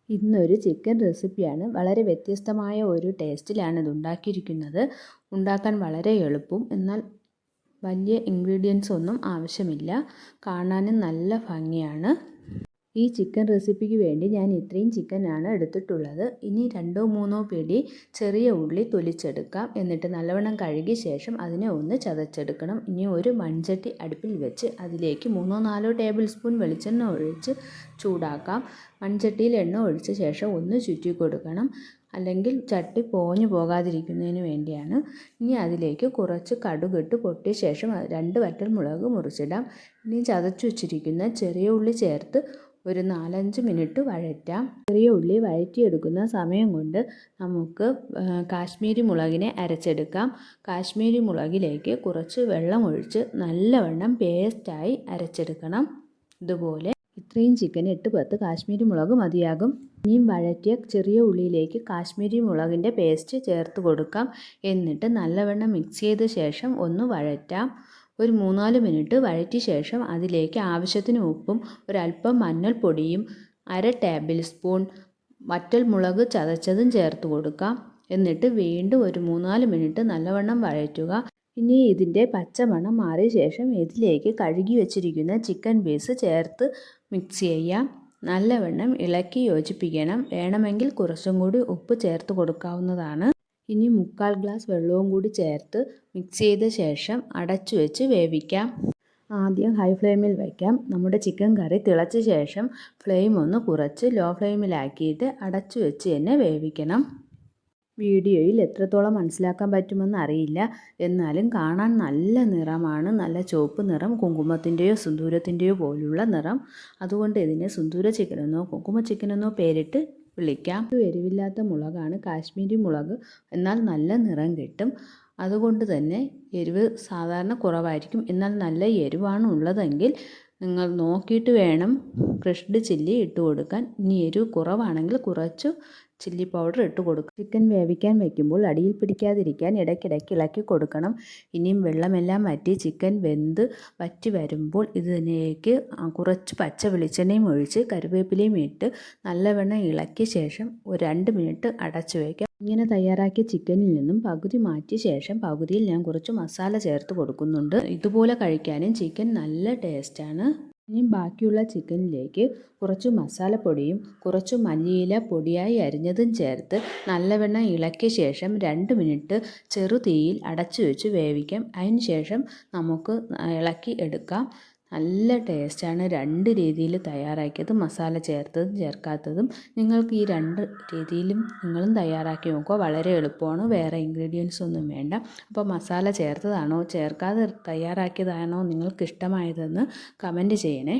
ഇന്നൊരു ചിക്കൻ റെസിപ്പിയാണ്. വളരെ വ്യത്യസ്തമായ ഒരു ടേസ്റ്റിലാണ് ഇത് ഉണ്ടാക്കിയിരിക്കുന്നത്. ഉണ്ടാക്കാൻ വളരെ എളുപ്പവും എന്നാൽ വലിയ ഇൻഗ്രീഡിയൻസ് ഒന്നും ആവശ്യമില്ല. കാണാനും നല്ല ഭംഗിയാണ്. ഈ ചിക്കൻ റെസിപ്പിക്ക് വേണ്ടി ഞാൻ ഇത്രയും ചിക്കനാണ് എടുത്തിട്ടുള്ളത്. ഇനി 2-3 പിടി ചെറിയ ഉള്ളി തൊലിച്ചെടുക്കാം. എന്നിട്ട് നല്ലവണ്ണം കഴുകിയ ശേഷം അതിനെ ഒന്ന് ചതച്ചെടുക്കണം. ഇനി ഒരു മൺചട്ടി അടുപ്പിൽ വെച്ച് അതിലേക്ക് 3-4 ടേബിൾ സ്പൂൺ വെളിച്ചെണ്ണ ഒഴിച്ച് ചൂടാക്കാം. മൺചട്ടിയിൽ എണ്ണ ഒഴിച്ച ശേഷം ഒന്ന് ചുറ്റി കൊടുക്കണം, അല്ലെങ്കിൽ ചട്ടി പോഞ്ഞു പോകാതിരിക്കുന്നതിന് വേണ്ടിയാണ്. ഇനി അതിലേക്ക് കുറച്ച് കടുകിട്ട് പൊട്ടിയ ശേഷം 2 വറ്റൽമുളക് മുറിച്ചിടാം. ഇനി ചതച്ചു വച്ചിരിക്കുന്ന ചെറിയ ഉള്ളി ചേർത്ത് ഒരു 4-5 മിനിറ്റ് വഴറ്റാം. ചെറിയ ഉള്ളി വഴറ്റിയെടുക്കുന്ന സമയം കൊണ്ട് നമുക്ക് കാശ്മീരി മുളകിനെ അരച്ചെടുക്കാം. കാശ്മീരി മുളകിലേക്ക് കുറച്ച് വെള്ളം ഒഴിച്ച് നല്ലവണ്ണം പേസ്റ്റായി അരച്ചെടുക്കണം. ഇതുപോലെ ഇത്രയും ചിക്കൻ 8-10 കാശ്മീരി മുളക് മതിയാകും. ഇനിയും വഴറ്റിയ ചെറിയ ഉള്ളിയിലേക്ക് കാശ്മീരി മുളകിൻ്റെ പേസ്റ്റ് ചേർത്ത് കൊടുക്കാം. എന്നിട്ട് നല്ലവണ്ണം മിക്സ് ചെയ്ത ശേഷം ഒന്ന് വഴറ്റാം. ഒരു 3-4 മിനിറ്റ് വഴറ്റിയ ശേഷം അതിലേക്ക് ആവശ്യത്തിന് ഉപ്പും ഒരല്പം മഞ്ഞൾപ്പൊടിയും 1/2 ടേബിൾ സ്പൂൺ വറ്റൽമുളക് ചതച്ചതും ചേർത്ത് കൊടുക്കാം. എന്നിട്ട് വീണ്ടും ഒരു 3-4 മിനിറ്റ് നല്ലവണ്ണം വഴറ്റുക. ഇനി ഇതിൻ്റെ പച്ചമണം മാറിയ ശേഷം ഇതിലേക്ക് കഴുകി വെച്ചിരിക്കുന്ന ചിക്കൻ പീസ് ചേർത്ത് മിക്സ് ചെയ്യാം. നല്ലവണ്ണം ഇളക്കി യോജിപ്പിക്കണം. വേണമെങ്കിൽ കുറച്ചും കൂടി ഉപ്പ് ചേർത്ത് കൊടുക്കാവുന്നതാണ്. ഇനി 1/4 ഗ്ലാസ് വെള്ളവും കൂടി ചേർത്ത് മിക്സ് ചെയ്ത ശേഷം അടച്ചു വെച്ച് വേവിക്കാം. ആദ്യം ഹൈ ഫ്ലെയിമിൽ വയ്ക്കാം. നമ്മുടെ ചിക്കൻ കറി തിളച്ച ശേഷം ഫ്ലെയിം ഒന്ന് കുറച്ച് ലോ ഫ്ലെയിമിലാക്കിയിട്ട് അടച്ചു വെച്ച് തന്നെ വേവിക്കണം. വീഡിയോയിൽ എത്രത്തോളം മനസ്സിലാക്കാൻ പറ്റുമെന്ന് അറിയില്ല, എന്നാലും കാണാൻ നല്ല നിറമാണ്. നല്ല ചുവപ്പ് നിറം, കുങ്കുമത്തിൻ്റെയോ സിന്ദൂരത്തിൻ്റെയോ പോലുള്ള നിറം. അതുകൊണ്ട് ഇതിനെ സിന്ദൂര ചിക്കനെന്നോ കുങ്കുമ ചിക്കനെന്നോ പേരിട്ട് വിളിക്കാം. എരിവില്ലാത്ത മുളകാണ് കാശ്മീരി മുളക്, എന്നാൽ നല്ല നിറം കിട്ടും. അതുകൊണ്ട് തന്നെ എരിവ് സാധാരണ കുറവായിരിക്കും. എന്നാൽ നല്ല എരിവാണ് ഉള്ളതെങ്കിൽ നിങ്ങൾ നോക്കിയിട്ട് വേണം ക്രഷ്ഡ് ചില്ലി ഇട്ട് കൊടുക്കാൻ. ഇനി എരിവ് കുറവാണെങ്കിൽ കുറച്ച് ചില്ലി പൗഡർ ഇട്ട് കൊടുക്കുക. ചിക്കൻ വേവിക്കാൻ വയ്ക്കുമ്പോൾ അടിയിൽ പിടിക്കാതിരിക്കാൻ ഇടയ്ക്കിടയ്ക്ക് ഇളക്കി കൊടുക്കണം. ഇനിയും വെള്ളമെല്ലാം വറ്റി ചിക്കൻ വെന്ത് വറ്റി വരുമ്പോൾ ഇതിലേക്ക് കുറച്ച് പച്ച വെളിച്ചെണ്ണയും ഒഴിച്ച് കറിവേപ്പിലയും ഇട്ട് നല്ലവണ്ണം ഇളക്കിയ ശേഷം ഒരു 2 മിനിറ്റ് അടച്ചു വയ്ക്കാം. ഇങ്ങനെ തയ്യാറാക്കിയ ചിക്കനിൽ നിന്നും പകുതി മാറ്റിയ ശേഷം പകുതിയിൽ ഞാൻ കുറച്ച് മസാല ചേർത്ത് കൊടുക്കുന്നുണ്ട്. ഇതുപോലെ കഴിക്കാനും ചിക്കൻ നല്ല ടേസ്റ്റാണ്. ഇനി ബാക്കിയുള്ള ചിക്കനിലേക്ക് കുറച്ച് മസാലപ്പൊടിയും കുറച്ച് മല്ലിയില പൊടിയായി അരിഞ്ഞതും ചേർത്ത് നല്ലവണ്ണം ഇളക്കിയ ശേഷം 2 മിനിറ്റ് ചെറുതീയിൽ അടച്ചു വെച്ച് വേവിക്കാം. അതിന് ശേഷം നമുക്ക് ഇളക്കി എടുക്കാം. നല്ല ടേസ്റ്റാണ്. 2 രീതിയിൽ തയ്യാറാക്കിയത്, മസാല ചേർത്തതും ചേർക്കാത്തതും. നിങ്ങൾക്ക് ഈ 2 രീതിയിലും നിങ്ങളും തയ്യാറാക്കി നോക്കുക. വളരെ എളുപ്പമാണ്. വേറെ ഇൻഗ്രീഡിയൻസ് ഒന്നും വേണ്ട. അപ്പോൾ മസാല ചേർത്തതാണോ ചേർക്കാതെ തയ്യാറാക്കിയതാണോ നിങ്ങൾക്ക് ഇഷ്ടമായതെന്ന് കമൻറ്റ് ചെയ്യണേ.